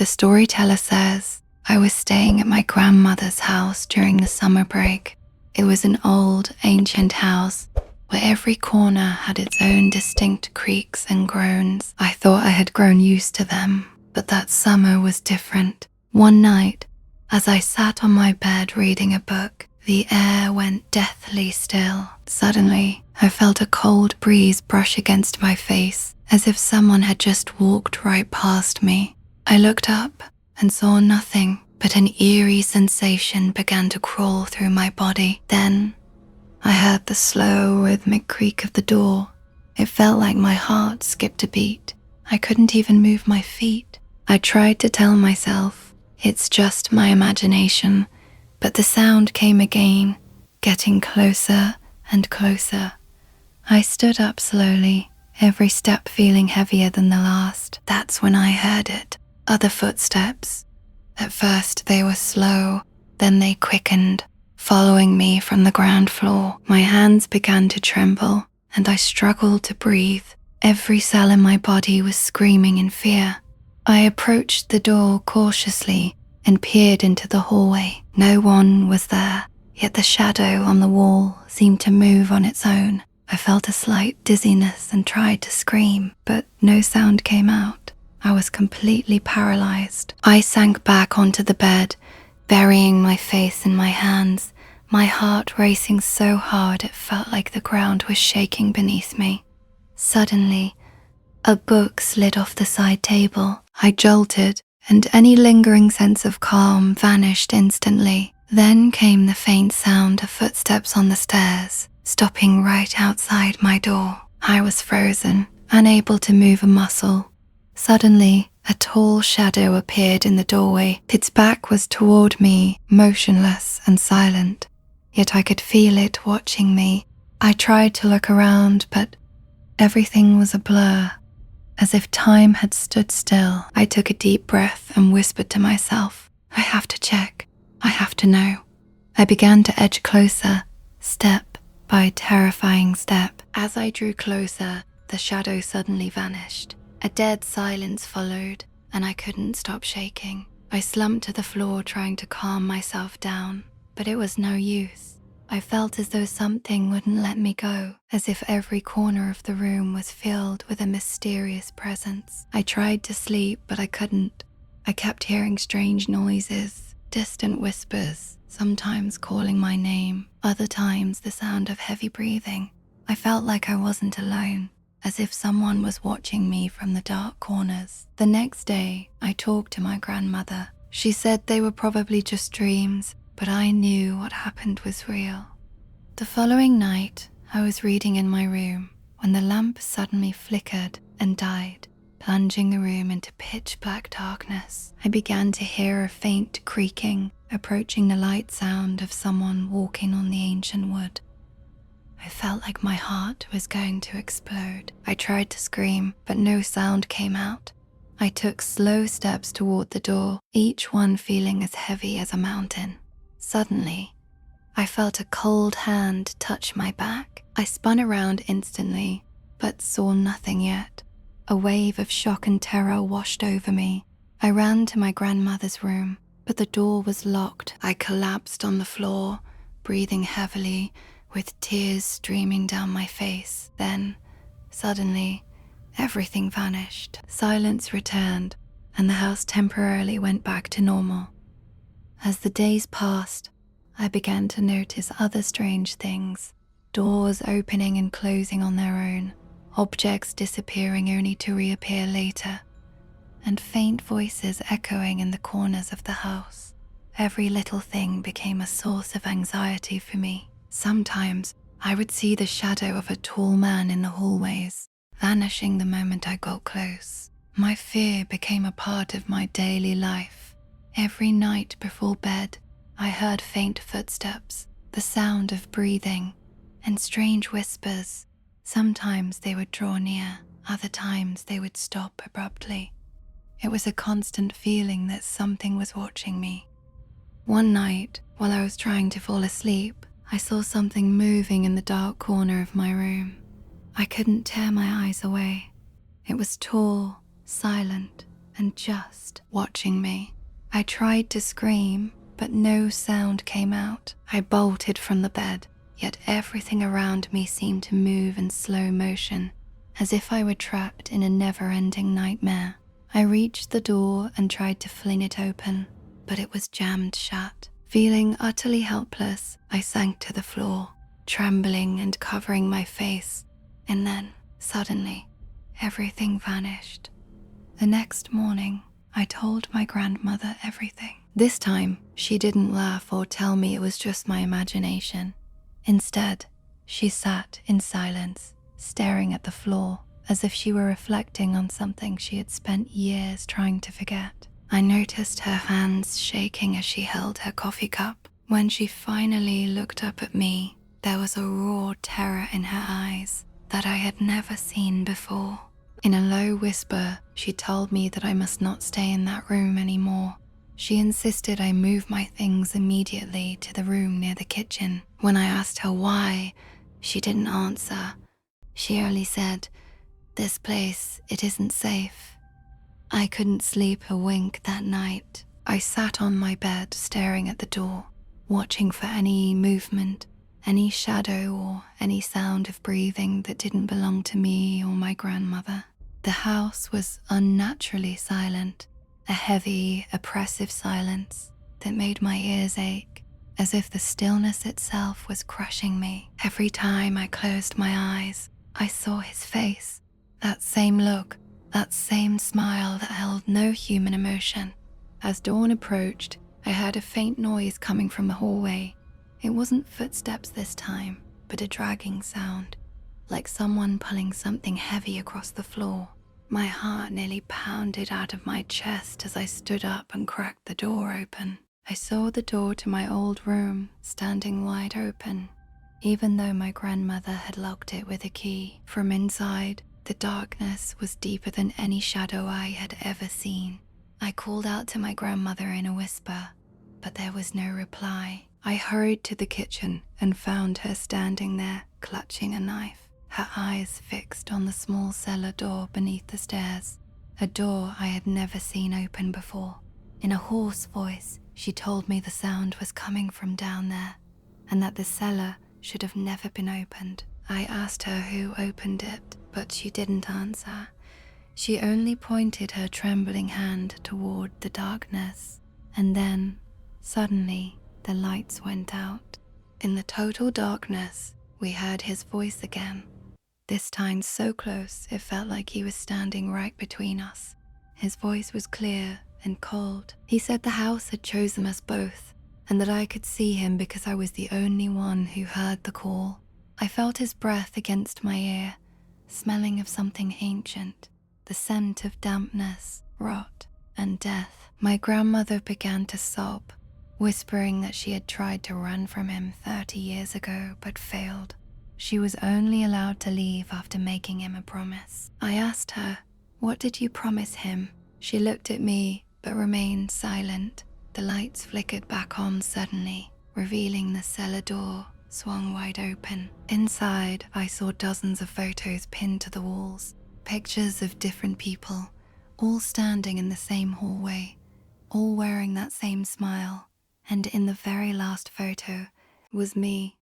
storyteller says, I was staying at my grandmother's house during the summer break. It was an old, ancient house where every corner had its own distinct creaks and groans. I thought I had grown used to them, but that summer was different. One night, as I sat on my bed reading a book, the air went deathly still. Suddenly, I felt a cold breeze brush against my face, as if someone had just walked right past me. I looked up and saw nothing, but an eerie sensation began to crawl through my body. Then, I heard the slow, rhythmic creak of the door. It felt like my heart skipped a beat. I couldn't even move my feet. I tried to tell myself, it's just my imagination, but the sound came again, getting closer and closer. I stood up slowly, every step feeling heavier than the last. That's when I heard it. Other footsteps. At first they were slow, then they quickened, following me from the ground floor. My hands began to tremble, and I struggled to breathe. Every cell in my body was screaming in fear. I approached the door cautiously and peered into the hallway. No one was there, yet the shadow on the wall seemed to move on its own. I felt a slight dizziness and tried to scream, but no sound came out. I was completely paralyzed. I sank back onto the bed, burying my face in my hands, my heart racing so hard it felt like the ground was shaking beneath me. Suddenly, a book slid off the side table. I jolted, and any lingering sense of calm vanished instantly. Then came the faint sound of footsteps on the stairs, stopping right outside my door. I was frozen, unable to move a muscle. Suddenly, a tall shadow appeared in the doorway. Its back was toward me, motionless and silent, yet I could feel it watching me. I tried to look around, but everything was a blur, as if time had stood still. I took a deep breath and whispered to myself, I have to check. I have to know. I began to edge closer, step by terrifying step. As I drew closer, the shadow suddenly vanished. A dead silence followed, and I couldn't stop shaking. I slumped to the floor trying to calm myself down, but it was no use. I felt as though something wouldn't let me go, as if every corner of the room was filled with a mysterious presence. I tried to sleep, but I couldn't. I kept hearing strange noises, distant whispers, sometimes calling my name, other times the sound of heavy breathing. I felt like I wasn't alone, as if someone was watching me from the dark corners. The next day, I talked to my grandmother. She said they were probably just dreams, but I knew what happened was real. The following night, I was reading in my room when the lamp suddenly flickered and died, plunging the room into pitch black darkness. I began to hear a faint creaking, approaching the light sound of someone walking on the ancient wood. I felt like my heart was going to explode. I tried to scream, but no sound came out. I took slow steps toward the door, each one feeling as heavy as a mountain. Suddenly, I felt a cold hand touch my back. I spun around instantly, but saw nothing yet. A wave of shock and terror washed over me. I ran to my grandmother's room, but the door was locked. I collapsed on the floor, breathing heavily, with tears streaming down my face. Then, suddenly, everything vanished. Silence returned, and the house temporarily went back to normal. As the days passed, I began to notice other strange things. Doors opening and closing on their own, objects disappearing only to reappear later, and faint voices echoing in the corners of the house. Every little thing became a source of anxiety for me. Sometimes I would see the shadow of a tall man in the hallways, vanishing the moment I got close. My fear became a part of my daily life. Every night before bed, I heard faint footsteps, the sound of breathing, and strange whispers. Sometimes they would draw near, other times they would stop abruptly. It was a constant feeling that something was watching me. One night, while I was trying to fall asleep, I saw something moving in the dark corner of my room. I couldn't tear my eyes away. It was tall, silent, and just watching me. I tried to scream, but no sound came out. I bolted from the bed, yet everything around me seemed to move in slow motion, as if I were trapped in a never-ending nightmare. I reached the door and tried to fling it open, but it was jammed shut. Feeling utterly helpless, I sank to the floor, trembling and covering my face, and then, suddenly, everything vanished. The next morning, I told my grandmother everything. This time, she didn't laugh or tell me it was just my imagination. Instead, she sat in silence, staring at the floor, as if she were reflecting on something she had spent years trying to forget. I noticed her hands shaking as she held her coffee cup. When she finally looked up at me, there was a raw terror in her eyes that I had never seen before. In a low whisper, she told me that I must not stay in that room anymore. She insisted I move my things immediately to the room near the kitchen. When I asked her why, she didn't answer. She only said, "This place, it isn't safe." I couldn't sleep a wink that night. I sat on my bed staring at the door, watching for any movement, any shadow or any sound of breathing that didn't belong to me or my grandmother. The house was unnaturally silent, a heavy, oppressive silence that made my ears ache, as if the stillness itself was crushing me. Every time I closed my eyes, I saw his face, that same look, that same smile that held no human emotion. As dawn approached, I heard a faint noise coming from the hallway. It wasn't footsteps this time, but a dragging sound, like someone pulling something heavy across the floor. My heart nearly pounded out of my chest as I stood up and cracked the door open. I saw the door to my old room standing wide open, even though my grandmother had locked it with a key. From inside, the darkness was deeper than any shadow I had ever seen. I called out to my grandmother in a whisper, but there was no reply. I hurried to the kitchen and found her standing there, clutching a knife, her eyes fixed on the small cellar door beneath the stairs, a door I had never seen open before. In a hoarse voice, she told me the sound was coming from down there, and that the cellar should have never been opened. I asked her who opened it, but she didn't answer. She only pointed her trembling hand toward the darkness, and then, suddenly, the lights went out. In the total darkness, we heard his voice again, this time so close it felt like he was standing right between us. His voice was clear and cold. He said the house had chosen us both, and that I could see him because I was the only one who heard the call. I felt his breath against my ear, smelling of something ancient, the scent of dampness, rot, and death. My grandmother began to sob, whispering that she had tried to run from him 30 years ago but failed. She was only allowed to leave after making him a promise. I asked her, "What did you promise him?" She looked at me but remained silent. The lights flickered back on suddenly, revealing the cellar door swung wide open. Inside, I saw dozens of photos pinned to the walls, pictures of different people, all standing in the same hallway, all wearing that same smile. And in the very last photo was me.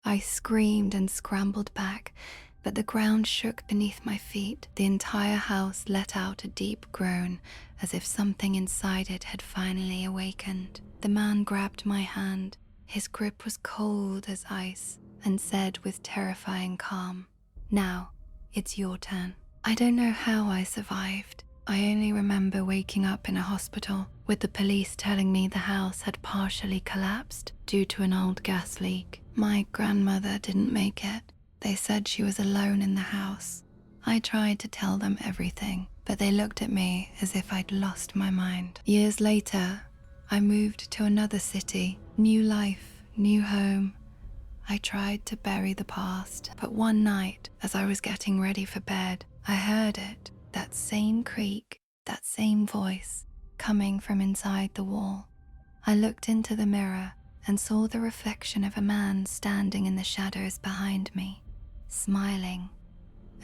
I screamed and scrambled back, but the ground shook beneath my feet. The entire house let out a deep groan, as if something inside it had finally awakened. The man grabbed my hand. His grip was cold as ice, and said with terrifying calm, "Now, it's your turn." I don't know how I survived. I only remember waking up in a hospital with the police telling me the house had partially collapsed due to an old gas leak. My grandmother didn't make it. They said she was alone in the house. I tried to tell them everything, but they looked at me as if I'd lost my mind. Years later, I moved to another city, new life, new home. I tried to bury the past, but one night, as I was getting ready for bed, I heard it, that same creak, that same voice, coming from inside the wall. I looked into the mirror and saw the reflection of a man standing in the shadows behind me, smiling.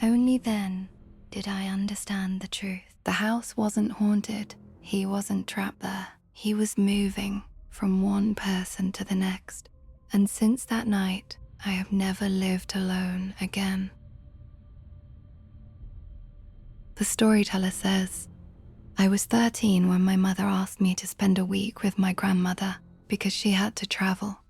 Only then did I understand the truth. The house wasn't haunted. He wasn't trapped there. He was moving from one person to the next. And since that night, I have never lived alone again. The storyteller says, I was 13 when my mother asked me to spend a week with my grandmother because she had to travel.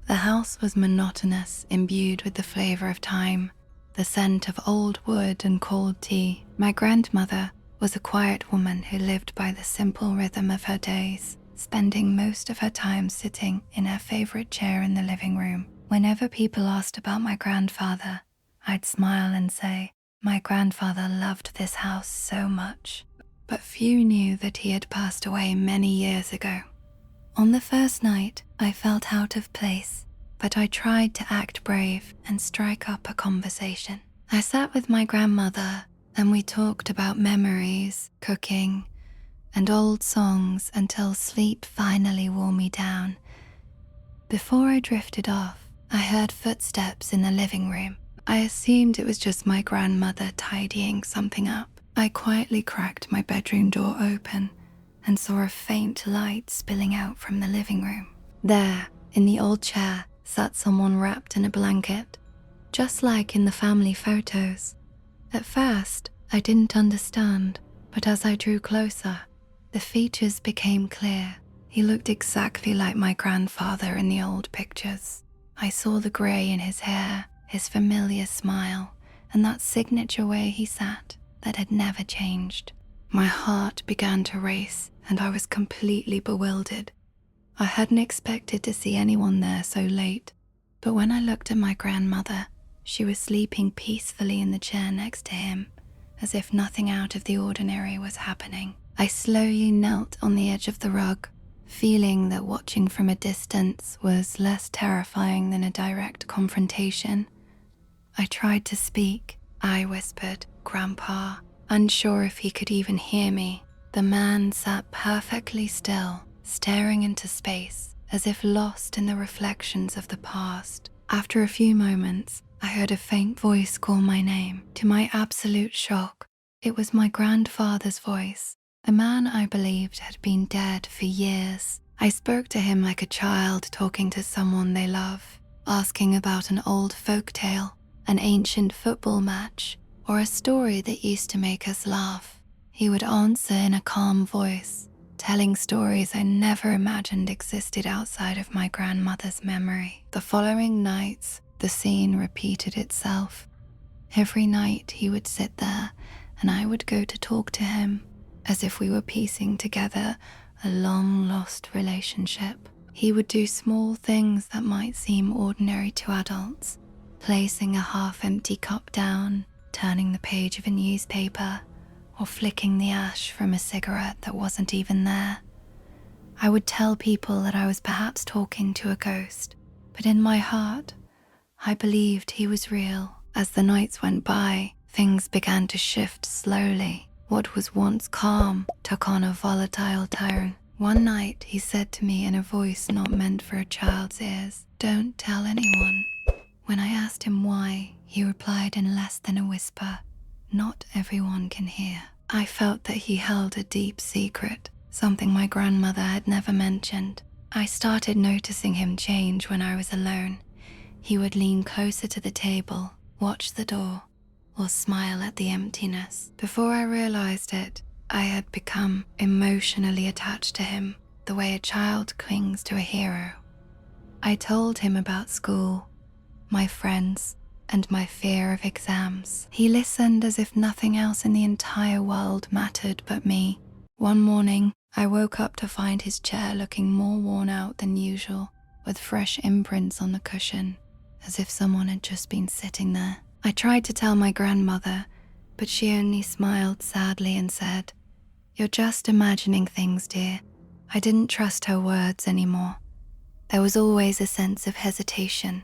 The house was monotonous, imbued with the flavor of time, the scent of old wood and cold tea. My grandmother was a quiet woman who lived by the simple rhythm of her days, spending most of her time sitting in her favorite chair in the living room. Whenever people asked about my grandfather, I'd smile and say, my grandfather loved this house so much. But few knew that he had passed away many years ago. On the first night, I felt out of place, but I tried to act brave and strike up a conversation. I sat with my grandmother and we talked about memories, cooking, and old songs until sleep finally wore me down. Before I drifted off, I heard footsteps in the living room. I assumed it was just my grandmother tidying something up. I quietly cracked my bedroom door open and saw a faint light spilling out from the living room. There, in the old chair, sat someone wrapped in a blanket, just like in the family photos. At first, I didn't understand, but as I drew closer, the features became clear. He looked exactly like my grandfather in the old pictures. I saw the grey in his hair, his familiar smile, and that signature way he sat that had never changed. My heart began to race, and I was completely bewildered. I hadn't expected to see anyone there so late, but when I looked at my grandmother, she was sleeping peacefully in the chair next to him, as if nothing out of the ordinary was happening. I slowly knelt on the edge of the rug, feeling that watching from a distance was less terrifying than a direct confrontation. I tried to speak. I whispered, "Grandpa," unsure if he could even hear me. The man sat perfectly still, staring into space, as if lost in the reflections of the past. After a few moments, I heard a faint voice call my name. To my absolute shock, it was my grandfather's voice, a man I believed had been dead for years. I spoke to him like a child talking to someone they love, asking about an old folk tale, an ancient football match, or a story that used to make us laugh. He would answer in a calm voice, telling stories I never imagined existed outside of my grandmother's memory. The following nights, the scene repeated itself. Every night he would sit there and I would go to talk to him, as if we were piecing together a long-lost relationship. He would do small things that might seem ordinary to adults, placing a half-empty cup down, turning the page of a newspaper, or flicking the ash from a cigarette that wasn't even there. I would tell people that I was perhaps talking to a ghost, but in my heart, I believed he was real. As the nights went by, things began to shift slowly. What was once calm took on a volatile tone. One night, he said to me in a voice not meant for a child's ears, "Don't tell anyone." When I asked him why, he replied in less than a whisper, "Not everyone can hear." I felt that he held a deep secret, something my grandmother had never mentioned. I started noticing him change when I was alone. He would lean closer to the table, watch the door, or smile at the emptiness. Before I realized it, I had become emotionally attached to him, the way a child clings to a hero. I told him about school, my friends, and my fear of exams. He listened as if nothing else in the entire world mattered but me. One morning, I woke up to find his chair looking more worn out than usual, with fresh imprints on the cushion, as if someone had just been sitting there. I tried to tell my grandmother, but she only smiled sadly and said, "You're just imagining things, dear." I didn't trust her words anymore. There was always a sense of hesitation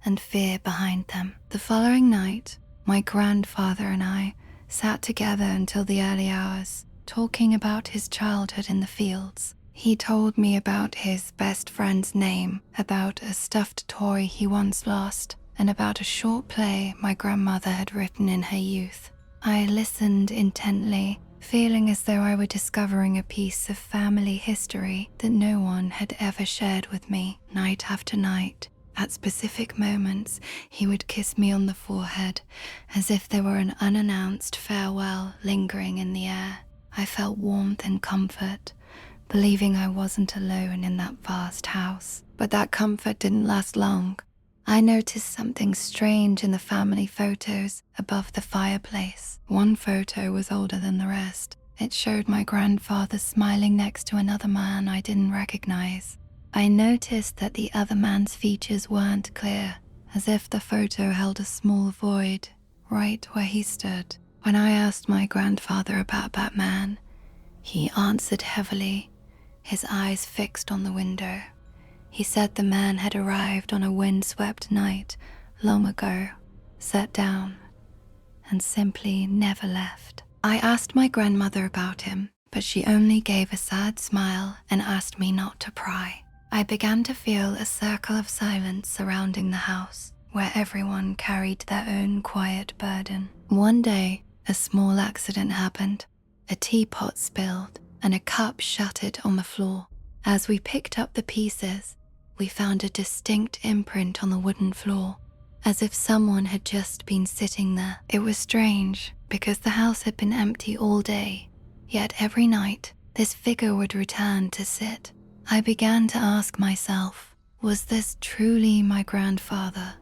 and fear behind them. The following night, my grandfather and I sat together until the early hours, talking about his childhood in the fields. He told me about his best friend's name, about a stuffed toy he once lost, and about a short play my grandmother had written in her youth. I listened intently, feeling as though I were discovering a piece of family history that no one had ever shared with me night after night. At specific moments, he would kiss me on the forehead as if there were an unannounced farewell lingering in the air. I felt warmth and comfort, believing I wasn't alone in that vast house. But that comfort didn't last long. I noticed something strange in the family photos above the fireplace. One photo was older than the rest. It showed my grandfather smiling next to another man I didn't recognize. I noticed that the other man's features weren't clear, as if the photo held a small void right where he stood. When I asked my grandfather about that man, he answered heavily, his eyes fixed on the window. He said the man had arrived on a windswept night long ago, sat down, and simply never left. I asked my grandmother about him, but she only gave a sad smile and asked me not to pry. I began to feel a circle of silence surrounding the house, where everyone carried their own quiet burden. One day, a small accident happened. A teapot spilled, and a cup shattered on the floor. As we picked up the pieces, we found a distinct imprint on the wooden floor, as if someone had just been sitting there. It was strange, because the house had been empty all day, yet every night, this figure would return to sit. I began to ask myself, was this truly my grandfather,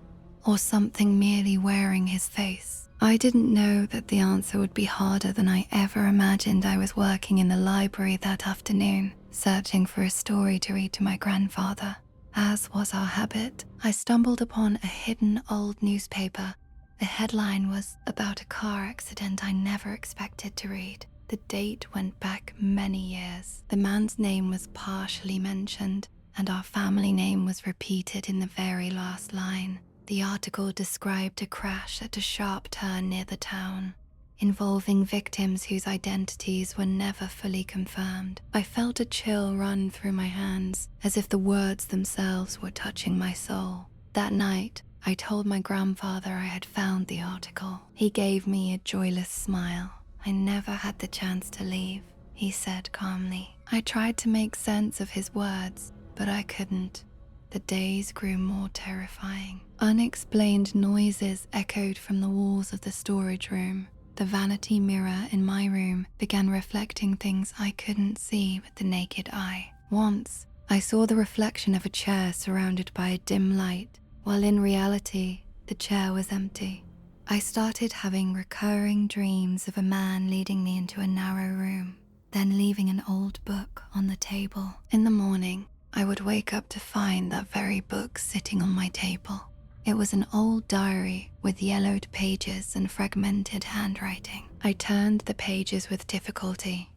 or something merely wearing his face? I didn't know that the answer would be harder than I ever imagined. I was working in the library that afternoon, searching for a story to read to my grandfather. As was our habit, I stumbled upon a hidden old newspaper. The headline was about a car accident I never expected to read. The date went back many years. The man's name was partially mentioned, and our family name was repeated in the very last line. The article described a crash at a sharp turn near the town, involving victims whose identities were never fully confirmed. I felt a chill run through my hands, as if the words themselves were touching my soul. That night, I told my grandfather I had found the article. He gave me a joyless smile. I never had the chance to leave, he said calmly. I tried to make sense of his words, but I couldn't. The days grew more terrifying. Unexplained noises echoed from the walls of the storage room. The vanity mirror in my room began reflecting things I couldn't see with the naked eye. Once, I saw the reflection of a chair surrounded by a dim light, while in reality, the chair was empty. I started having recurring dreams of a man leading me into a narrow room, then leaving an old book on the table. In the morning, I would wake up to find that very book sitting on my table. It was an old diary with yellowed pages and fragmented handwriting. I turned the pages with difficulty.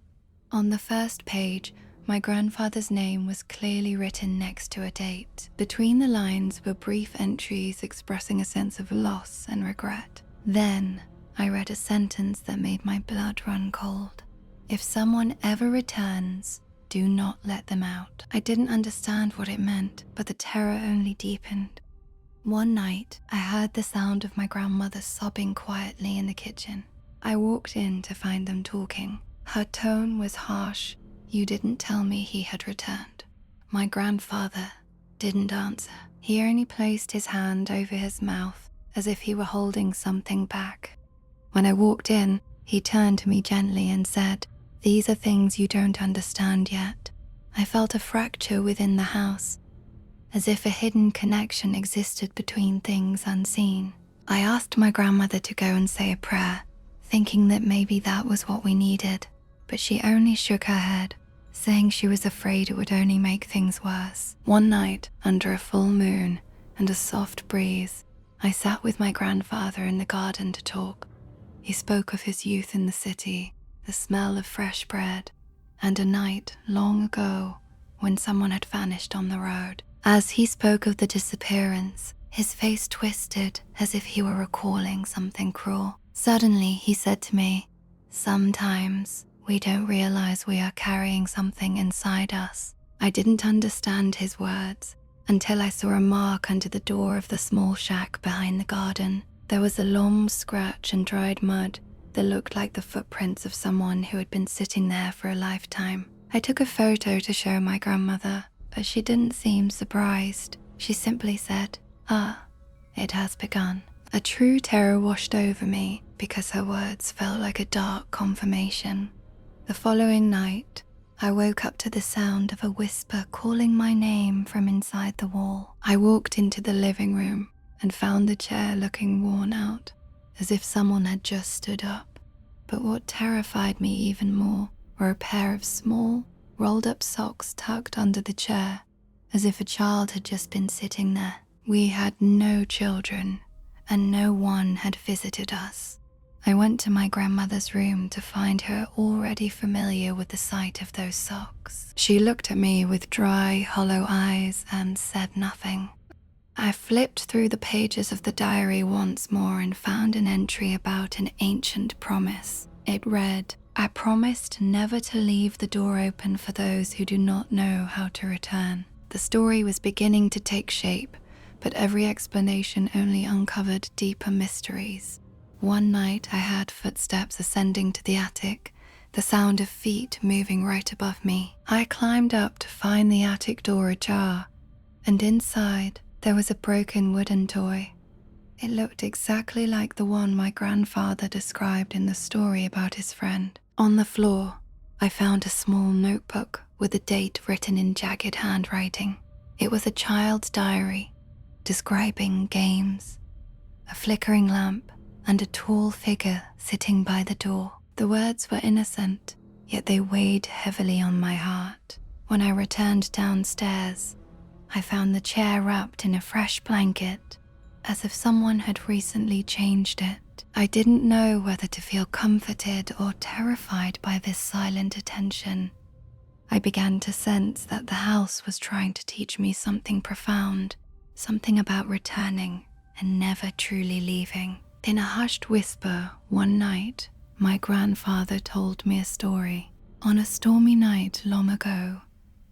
On the first page, my grandfather's name was clearly written next to a date. Between the lines were brief entries expressing a sense of loss and regret. Then, I read a sentence that made my blood run cold. If someone ever returns, do not let them out. I didn't understand what it meant, but the terror only deepened. One night, I heard the sound of my grandmother sobbing quietly in the kitchen. I walked in to find them talking. Her tone was harsh. You didn't tell me he had returned. My grandfather didn't answer. He only placed his hand over his mouth as if he were holding something back. When I walked in, he turned to me gently and said, "These are things you don't understand yet." I felt a fracture within the house, as if a hidden connection existed between things unseen. I asked my grandmother to go and say a prayer, thinking that maybe that was what we needed, but she only shook her head, saying she was afraid it would only make things worse. One night, under a full moon and a soft breeze, I sat with my grandfather in the garden to talk. He spoke of his youth in the city, the smell of fresh bread, and a night long ago when someone had vanished on the road. As he spoke of the disappearance, his face twisted as if he were recalling something cruel. Suddenly, he said to me, "Sometimes we don't realize we are carrying something inside us." I didn't understand his words until I saw a mark under the door of the small shack behind the garden. There was a long scratch and dried mud that looked like the footprints of someone who had been sitting there for a lifetime. I took a photo to show my grandmother, but she didn't seem surprised. She simply said, "Ah, it has begun." A true terror washed over me because her words felt like a dark confirmation. The following night, I woke up to the sound of a whisper calling my name from inside the wall. I walked into the living room and found the chair looking worn out, as if someone had just stood up. But what terrified me even more were a pair of small, rolled-up socks tucked under the chair, as if a child had just been sitting there. We had no children, and no one had visited us. I went to my grandmother's room to find her already familiar with the sight of those socks. She looked at me with dry, hollow eyes and said nothing. I flipped through the pages of the diary once more and found an entry about an ancient promise. It read, "I promised never to leave the door open for those who do not know how to return." The story was beginning to take shape, but every explanation only uncovered deeper mysteries. One night I heard footsteps ascending to the attic, the sound of feet moving right above me. I climbed up to find the attic door ajar, and inside there was a broken wooden toy. It looked exactly like the one my grandfather described in the story about his friend. On the floor, I found a small notebook with a date written in jagged handwriting. It was a child's diary, describing games, a flickering lamp, and a tall figure sitting by the door. The words were innocent, yet they weighed heavily on my heart. When I returned downstairs, I found the chair wrapped in a fresh blanket, as if someone had recently changed it. I didn't know whether to feel comforted or terrified by this silent attention. I began to sense that the house was trying to teach me something profound, something about returning and never truly leaving. In a hushed whisper, one night, my grandfather told me a story. On a stormy night long ago,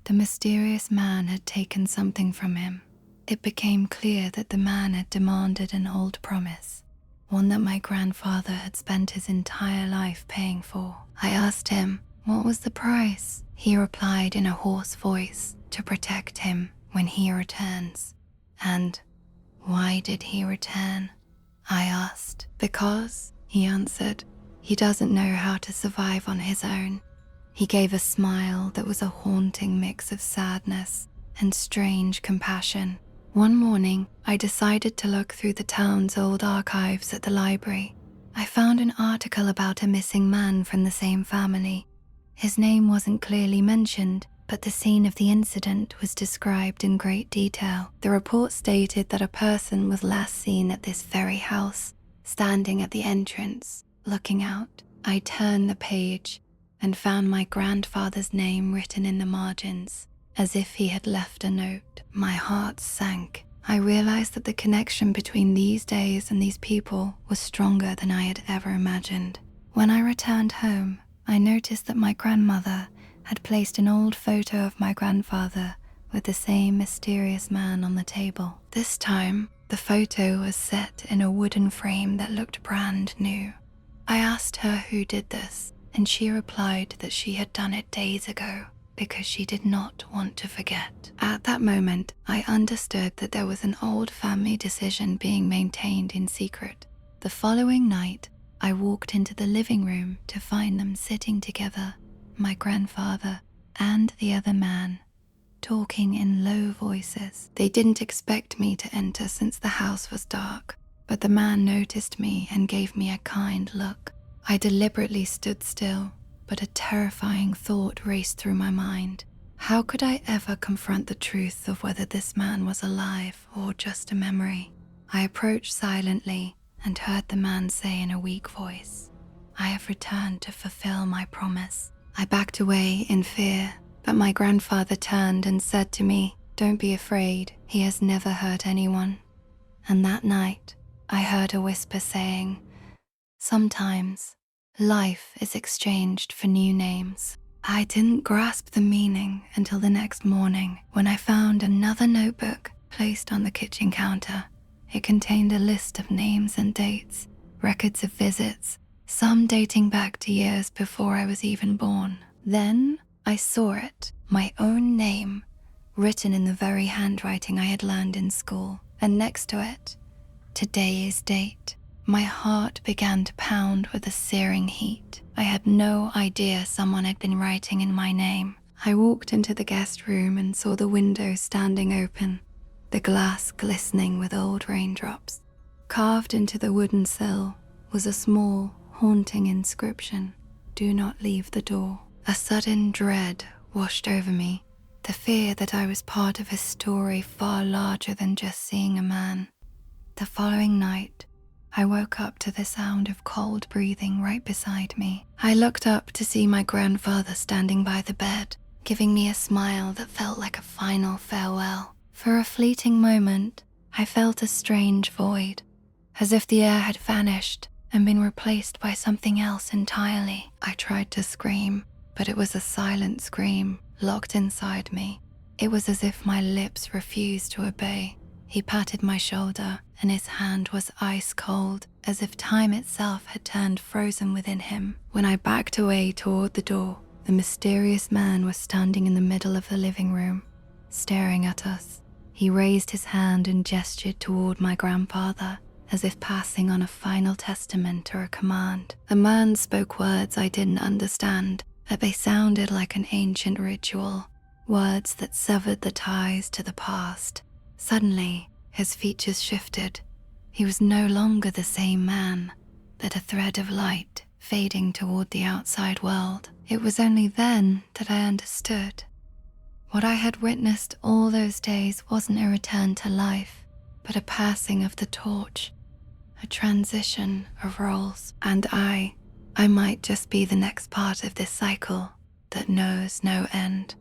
the mysterious man had taken something from him. It became clear that the man had demanded an old promise, one that my grandfather had spent his entire life paying for. I asked him, what was the price? He replied in a hoarse voice, to protect him when he returns. And why did he return? I asked. Because, he answered, he doesn't know how to survive on his own. He gave a smile that was a haunting mix of sadness and strange compassion. One morning, I decided to look through the town's old archives at the library. I found an article about a missing man from the same family. His name wasn't clearly mentioned, but the scene of the incident was described in great detail. The report stated that a person was last seen at this very house, standing at the entrance, looking out. I turned the page and found my grandfather's name written in the margins, as if he had left a note. My heart sank. I realized that the connection between these days and these people was stronger than I had ever imagined. When I returned home, I noticed that my grandmother had placed an old photo of my grandfather with the same mysterious man on the table. This time, the photo was set in a wooden frame that looked brand new. I asked her who did this, and she replied that she had done it days ago because she did not want to forget. At that moment, I understood that there was an old family decision being maintained in secret. The following night, I walked into the living room to find them sitting together, my grandfather and the other man, talking in low voices. They didn't expect me to enter since the house was dark, but the man noticed me and gave me a kind look. I deliberately stood still, but a terrifying thought raced through my mind. How could I ever confront the truth of whether this man was alive or just a memory? I approached silently and heard the man say in a weak voice, "I have returned to fulfill my promise." I backed away in fear, but my grandfather turned and said to me, "Don't be afraid, he has never hurt anyone." And that night, I heard a whisper saying, "Sometimes, life is exchanged for new names." I didn't grasp the meaning until the next morning when I found another notebook placed on the kitchen counter. It contained a list of names and dates, records of visits, some dating back to years before I was even born. Then I saw it, my own name, written in the very handwriting I had learned in school, and next to it, today's date. My heart began to pound with a searing heat. I had no idea someone had been writing in my name. I walked into the guest room and saw the window standing open, the glass glistening with old raindrops. Carved into the wooden sill was a small, haunting inscription, "Do not leave the door." A sudden dread washed over me, the fear that I was part of a story far larger than just seeing a man. The following night, I woke up to the sound of cold breathing right beside me. I looked up to see my grandfather standing by the bed, giving me a smile that felt like a final farewell. For a fleeting moment, I felt a strange void, as if the air had vanished and been replaced by something else entirely. I tried to scream, but it was a silent scream locked inside me. It was as if my lips refused to obey. He patted my shoulder, and his hand was ice cold, as if time itself had turned frozen within him. When I backed away toward the door, the mysterious man was standing in the middle of the living room, staring at us. He raised his hand and gestured toward my grandfather, as if passing on a final testament or a command. The man spoke words I didn't understand, but they sounded like an ancient ritual, words that severed the ties to the past. Suddenly, his features shifted. He was no longer the same man, but a thread of light fading toward the outside world. It was only then that I understood. What I had witnessed all those days wasn't a return to life, but a passing of the torch, a transition of roles. And I might just be the next part of this cycle that knows no end.